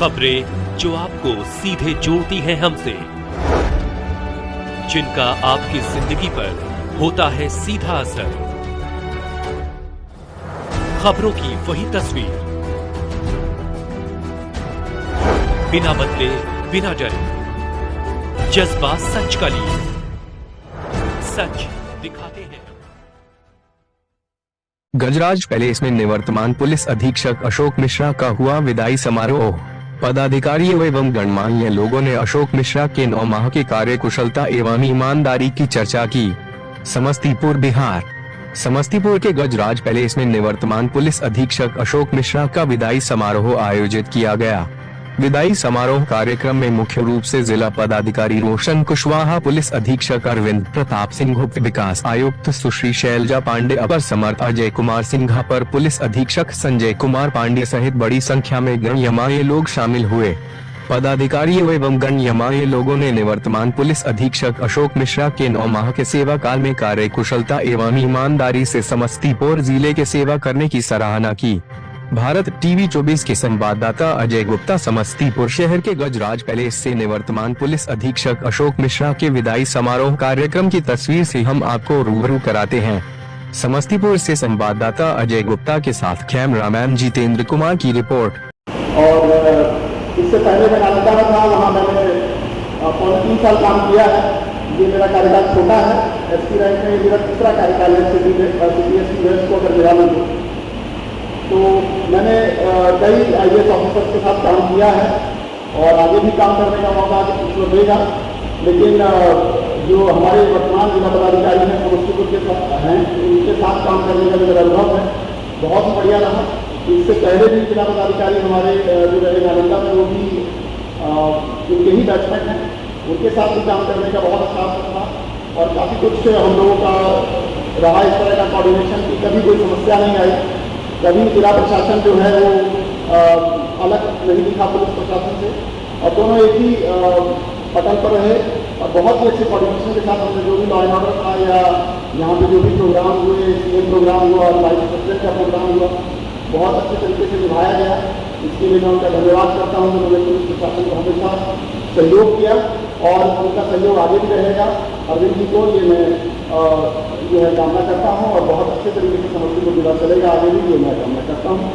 खबरें जो आपको सीधे जोड़ती हैं हमसे, जिनका आपकी जिंदगी पर होता है सीधा असर। खबरों की वही तस्वीर, बिना बदले बिना डरे, जज्बा सच का लिए, सच दिखाते हैं। गजराज पैलेस में निवर्तमान पुलिस अधीक्षक अशोक मिश्रा का हुआ विदाई समारोह। पदाधिकारियों एवं गणमान्य लोगों ने अशोक मिश्रा के 9 माह की कार्यकुशलता एवं ईमानदारी की चर्चा की। समस्तीपुर, बिहार। समस्तीपुर के गजराज पैलेस में निवर्तमान पुलिस अधीक्षक अशोक मिश्रा का विदाई समारोह आयोजित किया गया। विदाई समारोह कार्यक्रम में मुख्य रूप से जिला पदाधिकारी रोशन कुशवाहा, पुलिस अधीक्षक अरविंद प्रताप सिंह, उप विकास आयुक्त सुश्री शैलजा पांडे, अपर समर्थ अजय कुमार सिन्हा, पर पुलिस अधीक्षक संजय कुमार पांडे सहित बड़ी संख्या में गणमान्य लोग शामिल हुए। पदाधिकारियों एवं गणमान्य लोगों ने निवर्तमान पुलिस अधीक्षक अशोक मिश्रा के 9 माह के सेवा काल में कार्यकुशलता एवं ईमानदारी से समस्तीपुर जिले के सेवा करने की सराहना की। भारत टीवी 24 के संवाददाता अजय गुप्ता, समस्तीपुर शहर के गजराज पैलेस से निवर्तमान पुलिस अधीक्षक अशोक मिश्रा के विदाई समारोह कार्यक्रम की तस्वीर से हम आपको रूबरू कराते हैं। समस्तीपुर से संवाददाता अजय गुप्ता के साथ कैमरामैन जितेंद्र कुमार की रिपोर्ट। और इससे पहले मैं नालंदा में था, वहाँ मैंने 3 साल काम किया है। ये मेरा कार्यकाल छोटा है, एसपी रैंक में मेरा तीसरा कार्यकाल है सिटी एसपी वेस्ट को अगर मिला मुझे। तो मैंने कई IAS ऑफिसर्स के साथ काम किया है और आगे भी काम करने का मौका इसको देगा। लेकिन जो हमारे वर्तमान जिला पदाधिकारी हैं समस्तीपुर के साथ हैं, उनके साथ काम करने का मेरा अनुभव है बहुत ही बढ़िया रहा। इससे पहले भी जिला पदाधिकारी हमारे जो रहे नालंदा में, वो भी उनके ही बैचमेंट हैं, उनके साथ भी काम करने का बहुत अच्छा अवसर था और काफ़ी कुछ हम लोगों का रहा इस तरह का कोऑर्डिनेशन की कभी कोई समस्या नहीं आई। कभी जिला प्रशासन जो है वो अलग नहीं दिखा पुलिस प्रशासन से और दोनों एक ही पटल पर रहे और बहुत ही अच्छे कोऑर्डिनेशन के साथ हमने जो भी लॉ एंड ऑर्डर था या यहाँ पे जो भी प्रोग्राम हुए, CM प्रोग्राम हुआ, वाइस प्रेसिडेंट का प्रोग्राम हुआ, बहुत अच्छे तरीके से निभाया गया। इसके लिए मैं उनका धन्यवाद करता हूँ। उन्होंने पुलिस प्रशासन को हमेशा सहयोग किया और उनका सहयोग आगे भी रहेगा। अरविंद जी को ये मैं जो है कामना करता हूँ और बहुत अच्छे तरीके से समस्तीपुर जिला चलेगा आगे भी, ये मैं कामना करता हूँ।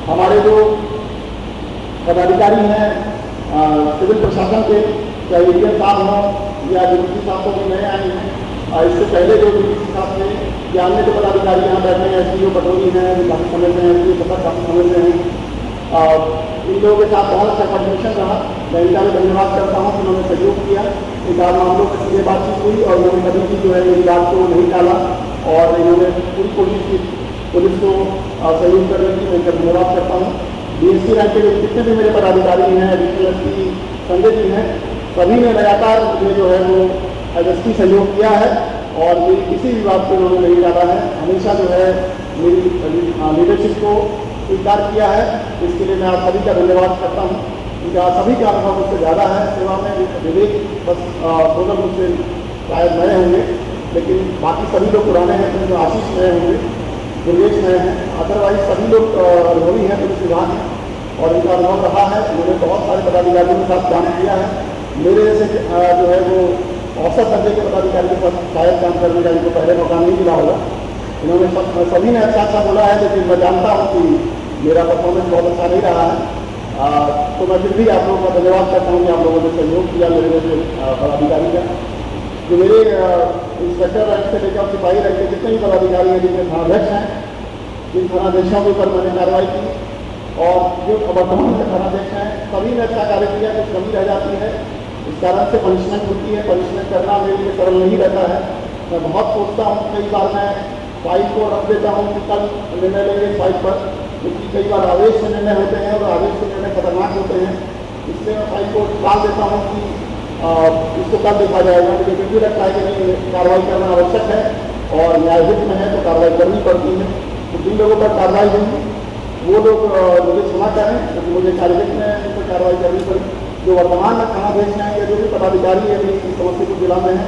हमारे जो पदाधिकारी हैं सिविल प्रशासन के, चाहे एरिया साहब हों या डिप्टी साहब को भी नए आए हैं, इससे पहले जो डिप्टी साहब थे या अन्य जो पदाधिकारी यहाँ बैठे हैं, SDO पटोरी हैं, काफ़ी समय से हैं, SDO काफ़ी समय से हैं, इन लोगों के साथ बहुत अच्छा कोऑर्डिनेशन रहा। मैं इनका भी धन्यवाद करता हूँ कि उन्होंने सहयोग किया। इन 4 मामलों में सीधे बातचीत हुई और उन्होंने कभी भी जो है मेरी बात को नहीं टाला और इन्होंने पूरी कोशिश की पुलिस को सहयोग करने की। मैं इनका धन्यवाद करता हूँ। DSP रैंक के जितने भी मेरे पदाधिकारी हैं, एडिशनल SP संजय जी हैं, सभी ने लगातार मुझे जो है वो एसएसपी सहयोग किया है और मेरी किसी भी बात को उन्होंने नहीं डाला है। हमेशा जो है मेरी लीडरशिप को स्वीकार किया है। इसके लिए मैं आप सभी का धन्यवाद करता हूँ। इनका सभी का अनुभव मुझसे ज़्यादा है सेवा में। विवेक बस दोनों मुझसे शायद नए होंगे, लेकिन बाकी सभी लोग पुराने हैं। तो आशीष नए होंगे, दुर्गेश नए हैं, अदरवाइज सभी लोग अनुभवी हैं, पुलिस विभाग हैं और इनका अनुभव रहा है। उन्होंने बहुत सारे पदाधिकारियों के साथ काम किया है। मेरे जैसे जो है वो औसत दर्जे के पदाधिकारी के साथ शायद काम करने का इनको पहले मौका नहीं मिला होगा। इन्होंने सभी ने अच्छा अच्छा बोला है, लेकिन मैं जानता हूँ कि मेरा परफॉर्मेंस बहुत अच्छा नहीं रहा है। तो मैं फिर भी आप लोगों का धन्यवाद करता हूँ कि आप लोगों ने सहयोग किया मेरे जैसे पदाधिकारी का। जो मेरे इंस्पेक्टर रैंक से लेकर सिपाही रैंक के जितने भी पदाधिकारी हैं, जिनके थानाध्यक्ष हैं, जिन थानाध्यक्षों के ऊपर मैंने कार्रवाई की और जो वर्तमान के थानाध्यक्ष हैं, सभी ने अच्छा कार्य किया। कुछ कमी रह जाती है, इस कारण से पनिशमेंट होती है। पनिशमेंट करना मेरे लिए सरल नहीं रहता है। मैं बहुत सोचता हूँ, कई बार मैं फाइल को रख देता हूँ कि कल निर्णय लेंगे फाइल पर, क्योंकि कई बार आवेश में निर्णय होते हैं और आवेश के निर्णय खतरनाक होते हैं। इसलिए मैं फाइल को टाल देता हूँ कि इसको कल देखा जाएगा। मुझे फिर भी लगता है कि नहीं, कार्रवाई करना आवश्यक है और न्यायहित में है तो कार्रवाई करनी पड़ती है। तो जिन लोगों पर कार्रवाई होगी वो लोग मुझे क्षमा करें, क्योंकि मुझे न्यायहित में उन पर कार्रवाई करनी पड़ी। जो वर्तमान में थानाध्यक्ष हैं या जो भी पदाधिकारी है समस्तीपुर जिला में है,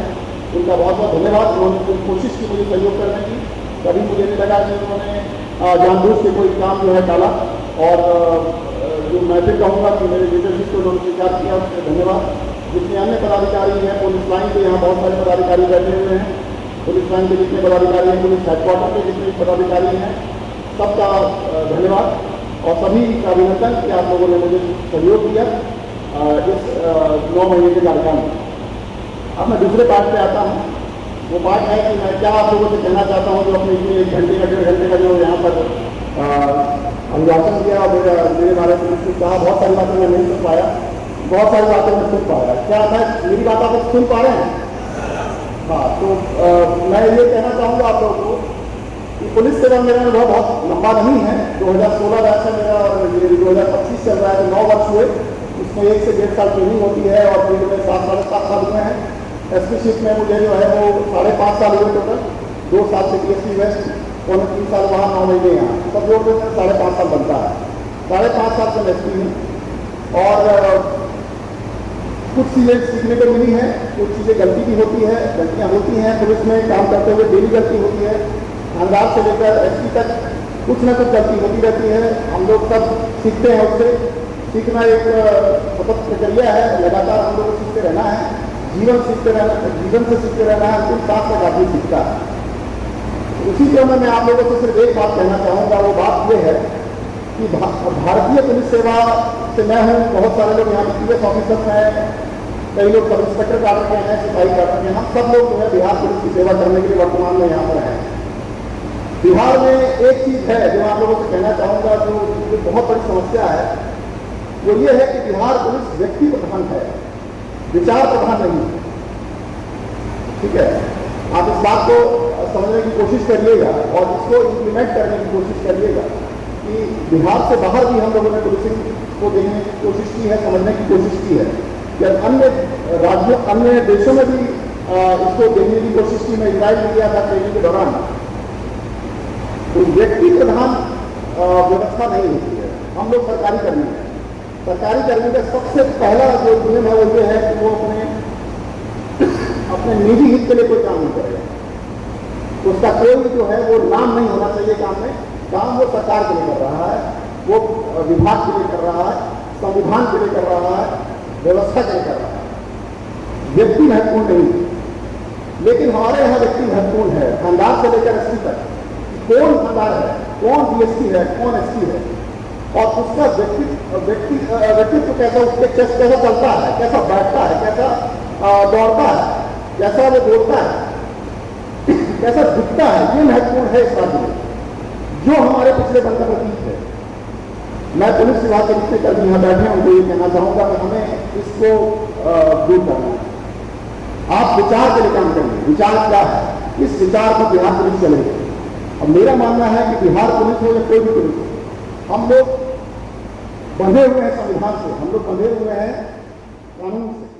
उनका बहुत बहुत धन्यवाद। उन्होंने कोशिश की मुझे सहयोग करने की। कभी मुझे नहीं लगा कि उन्होंने जानबूझ के कोई काम जो है टाला और जो मैं फिर कहूँगा कि मेरे लीडरशिप को उन्होंने स्वीकार किया, उसमें धन्यवाद। जितने अन्य पदाधिकारी हैं, पुलिस लाइन के यहाँ बहुत सारे पदाधिकारी बैठे हुए हैं, पुलिस लाइन के जितने पदाधिकारी हैं, पुलिस हेडक्वार्टर के जितने पदाधिकारी हैं, सबका धन्यवाद और सभी का अभिनंदन कि आप लोगों ने मुझे सहयोग दिया इस 9 महीने के कार्यकाल में। अब मैं दूसरे पार्ट पे आता हूँ। वो पार्ट है कि मैं क्या आप लोगों से कहना चाहता हूँ जो अपने इतने 1 घंटे का 1.5 घंटे का जो यहाँ पर अभिभाषण किया और मेरे बारे में कुछ कहा। बहुत सारी बातें मैं नहीं सुन पाया, बहुत सारी बातें मैं सुन पाया। क्या मैं मेरी बात आप सुन पा रहे हैं? हाँ, तो मैं ये कहना चाहूँगा आप लोगों को कि पुलिस सेवा मेरा अनुभव बहुत लंबा नहीं है। 2016 बैच है मेरा और 2025 चल रहा है, तो 9 वर्ष हुए। इसमें 1 से 1.5 साल ट्रेनिंग होती है और फील्ड में 7 साढ़े 7 साल हुए हैं। एसपी शिफ्ट में मुझे जो है वो 5.5 साल हुए टोटल। 2 साल से DSP वेस्ट, 3 साल वहाँ, 9 महीने यहाँ, सब जोड़ के 5.5 साल बनता है। 5.5 साल से मैं एसपी हूँ और कुछ चीज़ें सीखने को मिली हैं, कुछ चीज़ें गलती भी होती है, गलतियाँ होती हैं पुलिस में काम करते हुए, डेली गलती होती है। थानेदार से लेकर एसपी तक कुछ ना कुछ गलती होती रहती है। हम लोग सब सीखते हैं उससे। सीखना एक सतत प्रक्रिया है, लगातार हम लोग को सीखते रहना है, जीवन सीखते रहना, जीवन से सीखते रहना है, अंतिम सांस तक आदमी सीखता है। उसी क्रम में मैं आप लोगों से सिर्फ एक बात कहना चाहूँगा। वो बात ये है कि भारतीय पुलिस सेवा से मैं हूँ, बहुत सारे लोग यहाँ PS ऑफिसर हैं, कई लोग सब इंस्पेक्टर काडर के हैं, सिपाही काडर के हैं। हम सब लोग जो है बिहार पुलिस की सेवा करने के लिए वर्तमान में यहाँ पर हैं। बिहार में एक चीज़ है जो आप लोगों से कहना चाहूँगा, जो बहुत बड़ी समस्या है, वो ये है कि बिहार पुलिस व्यक्ति प्रधान है, विचार प्रधान नहीं है। ठीक है, आप इस बात को समझने की कोशिश करिएगा और इसको इम्प्लीमेंट करने की कोशिश करिएगा कि बिहार से बाहर भी हम लोगों ने पुलिसिंग को देखने की कोशिश की है, समझने की कोशिश की है। जब अन्य राज्यों, अन्य देशों में भी इसको देखने की कोशिश की, मैं इजराइल में गया था ट्रेनिंग के दौरान, तो व्यक्ति प्रधान व्यवस्था नहीं होती है। हम लोग सरकारी कर्मी हैं। सरकारी कर्मी का सबसे पहला जो नियम है वो ये है कि वो अपने निजी हित के लिए कोई काम नहीं करेगा। उसका कोई जो है वो नाम नहीं होना चाहिए काम में। काम वो सरकार के लिए कर रहा है, वो विभाग के लिए कर रहा है, संविधान के लिए कर रहा है, व्यवस्था के लिए कर रहा है। व्यक्ति महत्वपूर्ण नहीं, लेकिन हमारे यहाँ व्यक्ति महत्वपूर्ण है। थानेदार से लेकर एसपी तक कौन थानेदार है, कौन DSP है, कौन SP है और उसका व्यक्तित्व कैसा, उसके चेस्ट कैसा चलता है, कैसा बैठता है, कैसा दौड़ता है, कैसा वो बोलता है, कैसा दिखता है, ये महत्वपूर्ण है इस राज्य में, जो हमारे पिछले बल का प्रतीक है। मैं पुलिस विभाग के जितने कर्मी यहाँ बैठे हैं उनको ये कहना चाहूँगा कि हमें इसको दूर करना है। आप विचार के लिए काम करिए। विचार क्या है? इस विचार पर बिहार पुलिस चलेगी। अब मेरा मानना है कि बिहार पुलिस हो या कोई भी पुलिस हो, हम लोग बंधे हुए हैं संविधान से, हम लोग बंधे हुए हैं कानून से।